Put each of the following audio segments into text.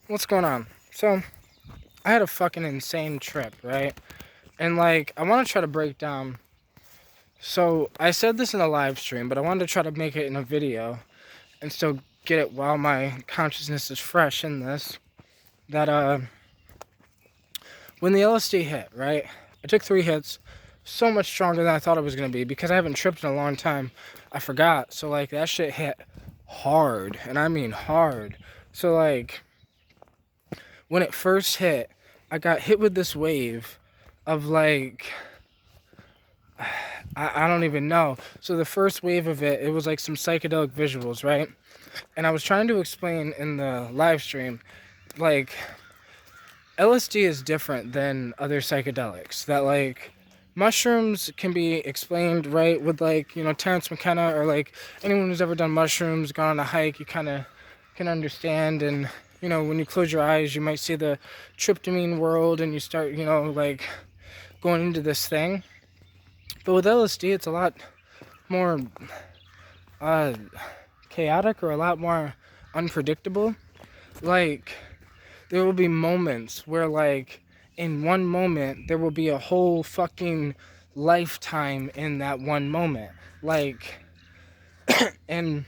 what's going on? So, I had a fucking insane trip, right? And like, I want to try to break down. So, I said this in a live stream, but I wanted to try to make it in a video and still get it while my consciousness is fresh in this. That, when the LSD hit, right? I took 3 hits, so much stronger than I thought it was going to be because I haven't tripped in a long time. I forgot. So, like, that shit hit hard, and I mean hard. So, like, when it first hit, I got hit with this wave of like, I don't even know. So the first wave of it was like some psychedelic visuals, right? And I was trying to explain in the live stream, like, LSD is different than other psychedelics. That like mushrooms can be explained, right, with like, Terrence McKenna or like anyone who's ever done mushrooms, gone on a hike, you kind of can understand. And when you close your eyes, you might see the tryptamine world and you start, like going into this thing. But with LSD, it's a lot more uh, chaotic or a lot more unpredictable. Like, there will be moments where, like, in one moment, there will be a whole fucking lifetime in that one moment. Like, and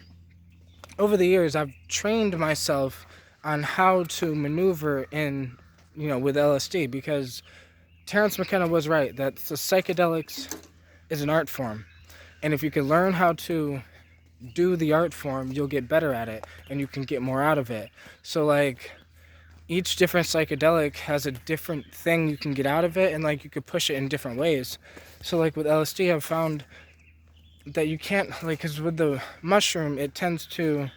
over the years, I've trained myself on how to maneuver in, with LSD because Terrence McKenna was right that the psychedelics is an art form. And if you can learn how to do the art form, you'll get better at it and you can get more out of it. So, like, each different psychedelic has a different thing you can get out of it, and like you could push it in different ways. So, like with LSD, I've found that you can't, like, because with the mushroom, it tends to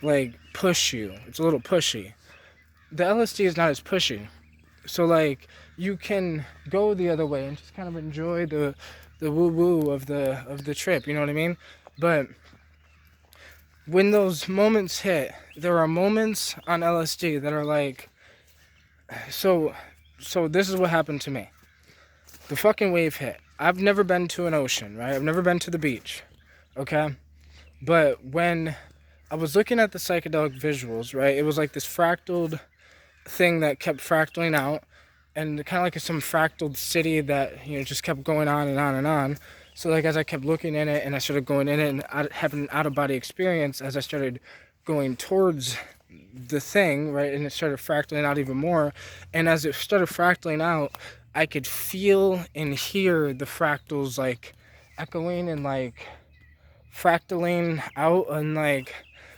like push you. It's a little pushy. The LSD is not as pushy. So like you can go the other way and just kind of enjoy the woo woo of the trip, you know what I mean? But when those moments hit, there are moments on LSD that are like, so this is what happened to me. The fucking wave hit. I've never been to an ocean, right? I've never been to the beach. Okay? But when I was looking at the psychedelic visuals, right? It was like this fractaled thing that kept fractaling out, and kind of like some fractaled city that just kept going on and on and on. So like as I kept looking in it and I started going in it and having an out of body experience as I started going towards the thing, right, and it started fractaling out even more. And as it started fractaling out, I could feel and hear the fractals like echoing and like fractaling out, and like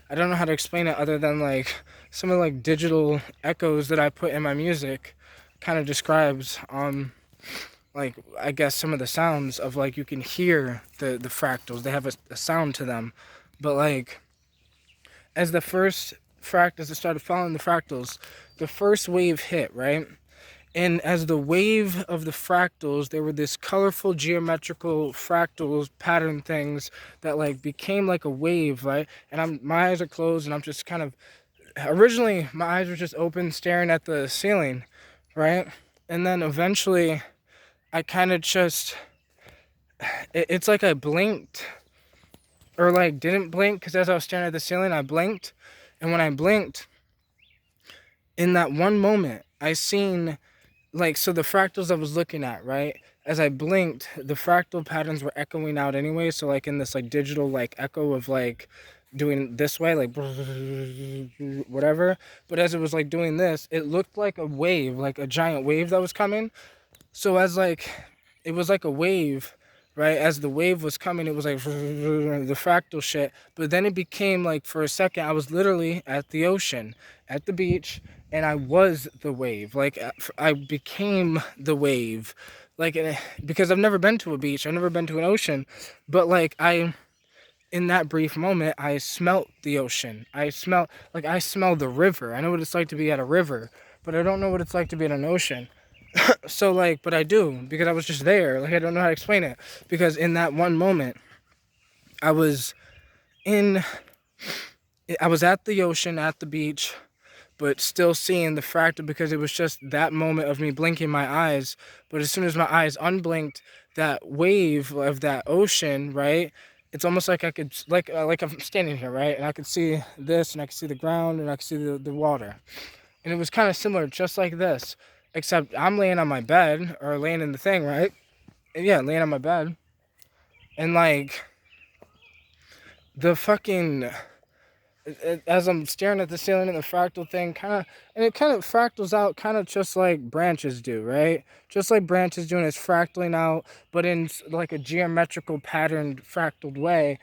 I don't know how to explain it other than like some of like digital echoes that I put in my music kind of describes like I guess some of the sounds of like you can hear the fractals. They have a sound to them. But like as the first as I started following the fractals, the first wave hit, right? And as the wave of the fractals, there were this colorful geometrical fractals pattern things that like became like a wave, right? And my eyes are closed and I'm just kind of, originally my eyes were just open staring at the ceiling, right? And then eventually I kind of just, it's like I blinked or like didn't blink, because as I was staring at the ceiling I blinked, and when I blinked in that one moment I seen, like, so the fractals I was looking at, right, as I blinked, the fractal patterns were echoing out anyway. So like in this like digital like echo of like doing this way, like whatever. But as it was like doing this, it looked like a wave, like a giant wave that was coming. So as like it was like a wave, right? As the wave was coming, it was like the fractal shit. But then it became like, for a second, I was literally at the ocean, at the beach, and I was the wave. Like I became the wave, like because I've never been to a beach, I've never been to an ocean, but like in that brief moment, I smelt the ocean. I smell the river. I know what it's like to be at a river, but I don't know what it's like to be at an ocean. So like, but I do, because I was just there. Like I don't know how to explain it, because in that one moment, I was in, I was at the ocean, at the beach, but still seeing the fractal, because it was just that moment of me blinking my eyes. But as soon as my eyes unblinked, that wave of that ocean, right? It's almost like I could, like I'm standing here, right? And I could see this, and I could see the ground, and I could see the water. And it was kind of similar, just like this, except I'm laying on my bed or laying in the thing, right? And yeah, laying on my bed, and like the fucking as I'm staring at the ceiling and the fractal thing, and it kind of fractals out, kind of just like branches do, right? Just like branches do, and it's fractaling out, but in like a geometrical patterned fractaled way.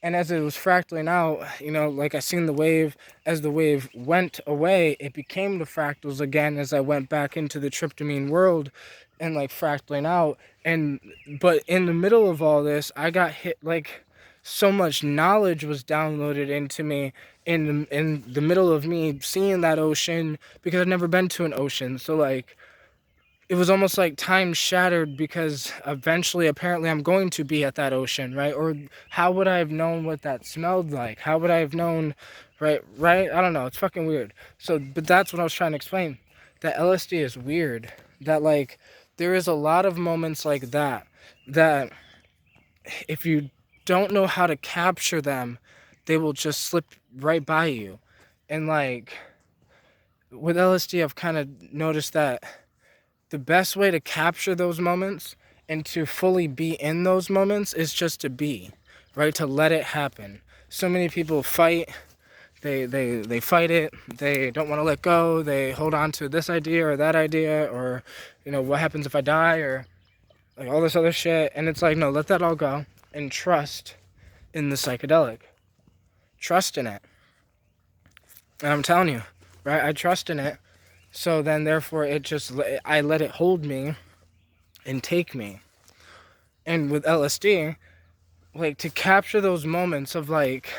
And as it was fractaling out, like I seen the wave, as the wave went away, it became the fractals again as I went back into the tryptamine world and like fractaling out. But in the middle of all this, I got hit, like so much knowledge was downloaded into me in the middle of me seeing that ocean, because I've never been to an ocean. So like it was almost like time shattered, because eventually apparently I'm going to be at that ocean, right? Or how would I have known what that smelled like? How would I have known, right? I don't know, it's fucking weird. So but that's what I was trying to explain, that LSD is weird, that like there is a lot of moments like that if you don't know how to capture them, they will just slip right by you. And like with LSD, I've kind of noticed that the best way to capture those moments and to fully be in those moments is just to be, right? To let it happen. So many people fight, they fight it, they don't want to let go, they hold on to this idea or that idea, or, what happens if I die, or like all this other shit. And it's like, no, let that all go and trust in the psychedelic. Trust in it. And I'm telling you, right? I trust in it. So then, therefore, I let it hold me and take me. And with LSD, like, to capture those moments of, like,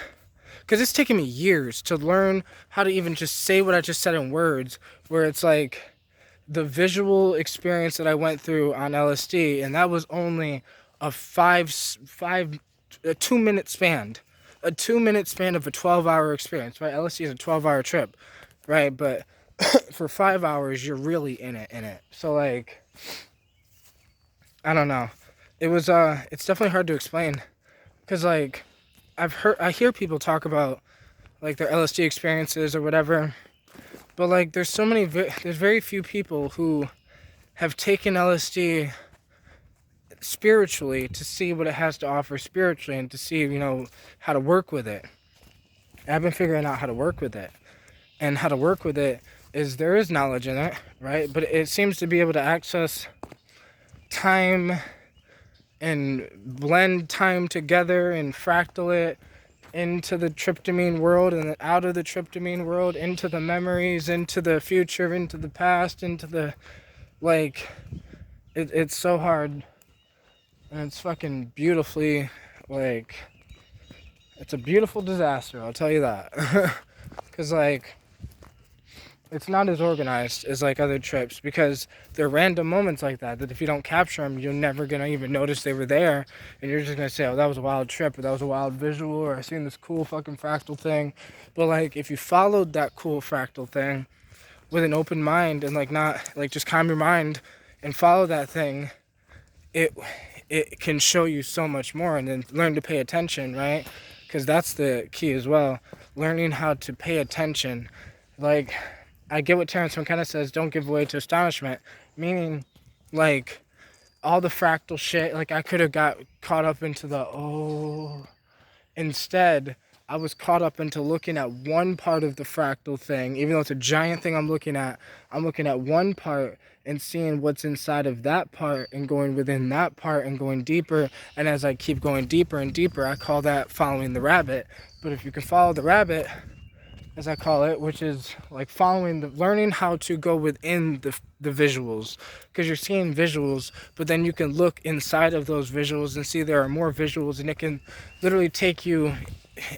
because it's taken me years to learn how to even just say what I just said in words, where it's like the visual experience that I went through on LSD, and that was only a 2-minute span. A 2-minute span of a 12-hour experience, right? LSD is a 12-hour trip, right? But for 5 hours, you're really in it. So, like, I don't know. It's definitely hard to explain. Because, like, I hear people talk about, like, their LSD experiences or whatever. But, like, there's very few people who have taken LSD spiritually to see what it has to offer spiritually and to see, how to work with it. I've been figuring out how to work with it. And how to work with it is there is knowledge in it, right? But it seems to be able to access time and blend time together and fractal it into the tryptamine world and then out of the tryptamine world into the memories, into the future, into the past, into the, like, it's so hard. And it's fucking beautifully, like, it's a beautiful disaster, I'll tell you that. Because, like, it's not as organized as, like, other trips, because there are random moments like that if you don't capture them, you're never going to even notice they were there, and you're just going to say, oh, that was a wild trip, or that was a wild visual, or I seen this cool fucking fractal thing. But, like, if you followed that cool fractal thing with an open mind and, like, not, like, just calm your mind and follow that thing, it can show you so much more. And then learn to pay attention, right? Because that's the key as well, learning how to pay attention. Like, I get what Terrence McKenna says, don't give way to astonishment. Meaning, like, all the fractal shit, like, I could have got caught up into Instead, I was caught up into looking at one part of the fractal thing. Even though it's a giant thing I'm looking at one part and seeing what's inside of that part and going within that part and going deeper. And as I keep going deeper and deeper, I call that following the rabbit. But if you can follow the rabbit, as I call it, which is like learning how to go within the visuals, because you're seeing visuals, but then you can look inside of those visuals and see there are more visuals, and it can literally take you,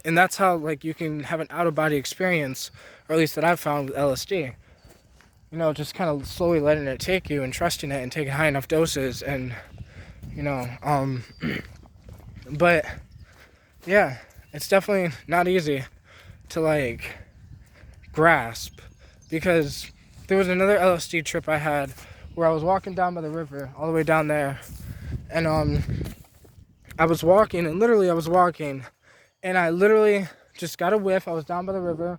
and that's how, like, you can have an out-of-body experience, or at least that I've found with LSD. Just kind of slowly letting it take you and trusting it and taking high enough doses, and but yeah, it's definitely not easy to, like, grasp, because there was another LSD trip I had where I was walking down by the river, all the way down there, and I was walking, and I literally just got a whiff. I was down by the river,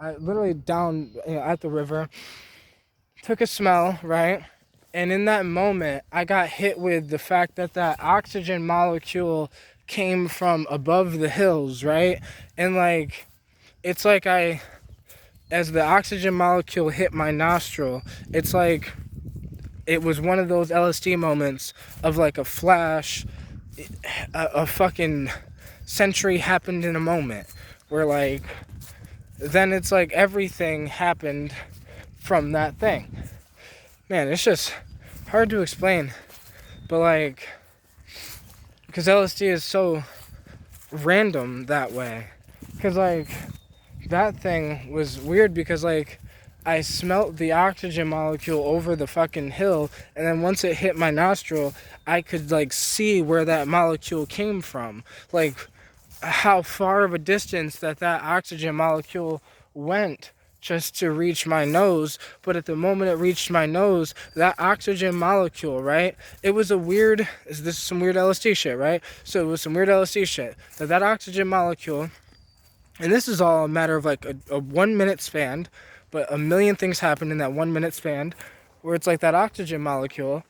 I literally down at the river, took a smell, right? And in that moment, I got hit with the fact that that oxygen molecule came from above the hills, right? And like, it's like as the oxygen molecule hit my nostril, it's like it was one of those LSD moments of like a flash, a fucking century happened in a moment, where like, then it's like everything happened from that thing. Man, it's just hard to explain, but like, because LSD is so random that way. Because like, that thing was weird because like, I smelt the oxygen molecule over the fucking hill, and then once it hit my nostril, I could like see where that molecule came from. Like, how far of a distance that oxygen molecule went just to reach my nose. But at the moment it reached my nose, that oxygen molecule, right? It was this is some weird LSD shit, right? So it was some weird LSD shit. That oxygen molecule, and this is all a matter of like a 1 minute span, but a million things happened in that 1 minute span, where it's like that oxygen molecule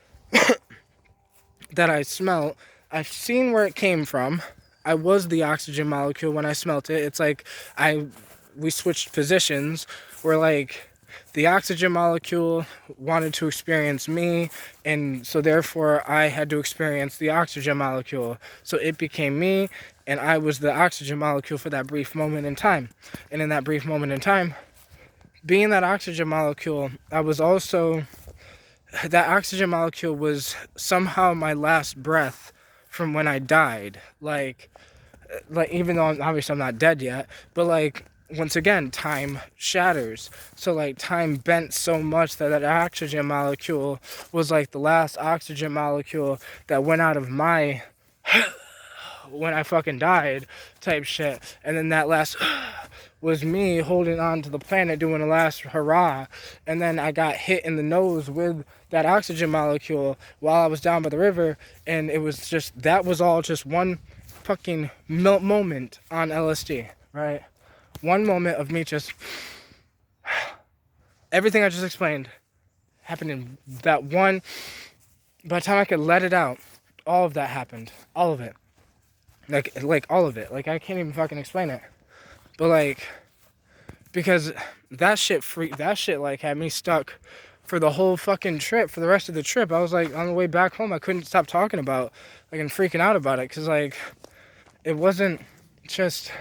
that I smelt, I've seen where it came from. I was the oxygen molecule when I smelt it. It's like we switched positions where like the oxygen molecule wanted to experience me, and so therefore I had to experience the oxygen molecule. So it became me, and I was the oxygen molecule for that brief moment in time. And in that brief moment in time, being that oxygen molecule, I was also, that oxygen molecule was somehow my last breath from when I died. Like even though obviously I'm not dead yet, but like, once again, time shatters. So like, time bent so much that oxygen molecule was like the last oxygen molecule that went out of my when I fucking died type shit. And then that last was me holding on to the planet doing a last hurrah. And then I got hit in the nose with that oxygen molecule while I was down by the river. And it was just, that was all just one fucking moment on LSD, right? One moment of me just, everything I just explained happened in that one. By the time I could let it out, all of that happened. All of it. Like all of it. Like, I can't even fucking explain it. But like, because that shit like had me stuck for the whole fucking trip, for the rest of the trip. I was like, on the way back home, I couldn't stop talking about, like, and freaking out about it. Cause like, it wasn't just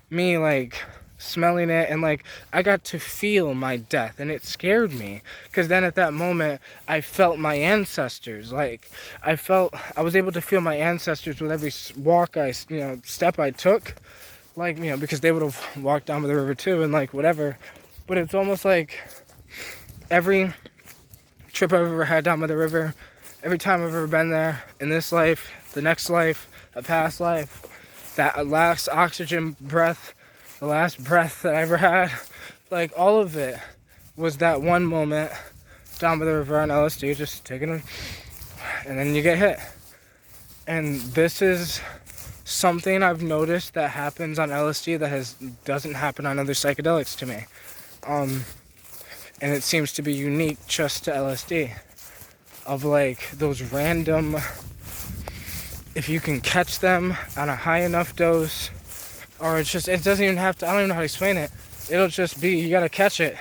me like smelling it, and like, I got to feel my death, and it scared me. Cause then at that moment, I felt my ancestors. Like, I was able to feel my ancestors with every walk step I took. Like, because they would have walked down by the river too, and like, whatever. But it's almost like every trip I've ever had down by the river, every time I've ever been there, in this life, the next life, a past life, that last oxygen breath, the last breath that I ever had, like, all of it was that one moment down by the river on LSD, just taking it, and then you get hit. And this is something I've noticed that happens on LSD that doesn't happen on other psychedelics to me. And it seems to be unique just to LSD. Of like, those random, if you can catch them on a high enough dose, or it doesn't even have to, I don't even know how to explain it. It'll just be, you gotta catch it.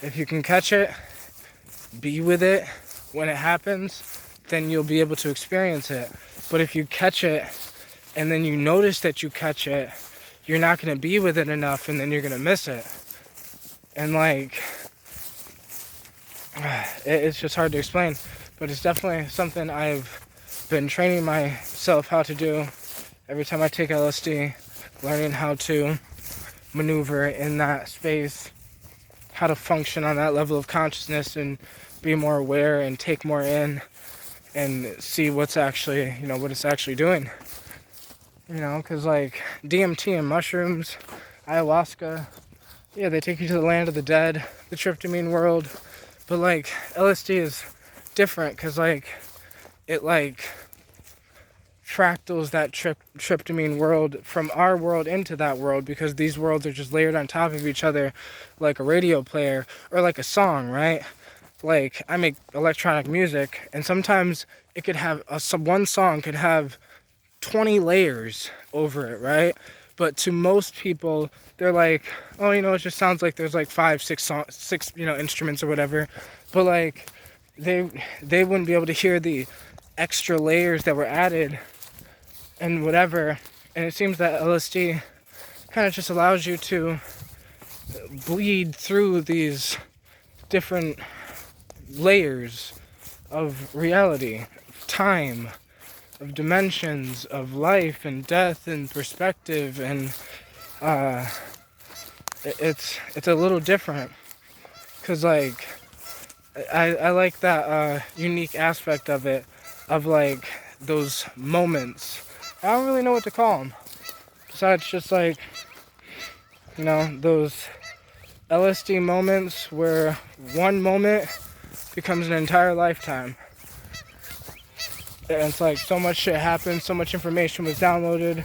If you can catch it, be with it when it happens, then you'll be able to experience it. But if you catch it, and then you notice that you catch it, you're not gonna be with it enough, and then you're gonna miss it. And like, it's just hard to explain, but it's definitely something I've been training myself how to do every time I take LSD, learning how to maneuver in that space, how to function on that level of consciousness and be more aware and take more in and see what's actually, what it's actually doing. Because like DMT and mushrooms, ayahuasca, yeah, they take you to the land of the dead, the tryptamine world. But like, LSD is different because like, it like fractals that tryptamine world from our world into that world, because these worlds are just layered on top of each other like a radio player or like a song, right? Like, I make electronic music, and sometimes it could have one song could have 20 layers over it, right? But to most people, they're like, oh, it just sounds like there's like 6 instruments or whatever. But like, they wouldn't be able to hear the extra layers that were added and whatever. And it seems that LSD kind of just allows you to bleed through these different layers of reality, time, of dimensions, of life and death and perspective, and it's a little different, because like I like that unique aspect of it, of like those moments. I don't really know what to call them besides just like, those LSD moments where one moment becomes an entire lifetime. And it's like so much shit happened, so much information was downloaded.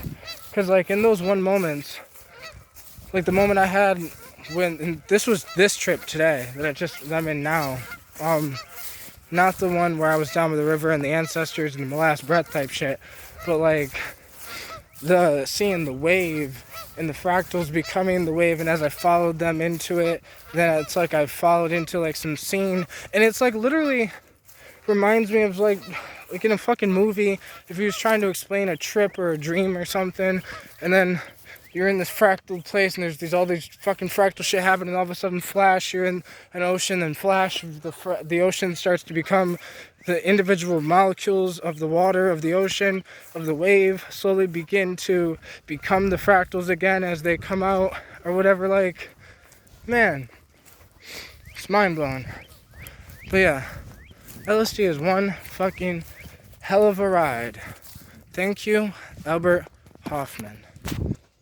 Because like in those moments, like the moment I had when this was this trip today that I'm in now, not the one where I was down by the river and the ancestors and the last breath type shit, but like seeing the wave and the fractals becoming the wave, and as I followed them into it, then it's like I followed into like some scene, and it's like literally reminds me of like in a fucking movie, if he was trying to explain a trip or a dream or something, and then you're in this fractal place and there's all these fucking fractal shit happening, and all of a sudden flash, you're in an ocean, and flash, the ocean starts to become the individual molecules of the water, of the ocean, of the wave, slowly begin to become the fractals again as they come out, or whatever. Like, man, it's mind-blowing. But yeah, LSD is one fucking hell of a ride. Thank you, Albert Hoffman.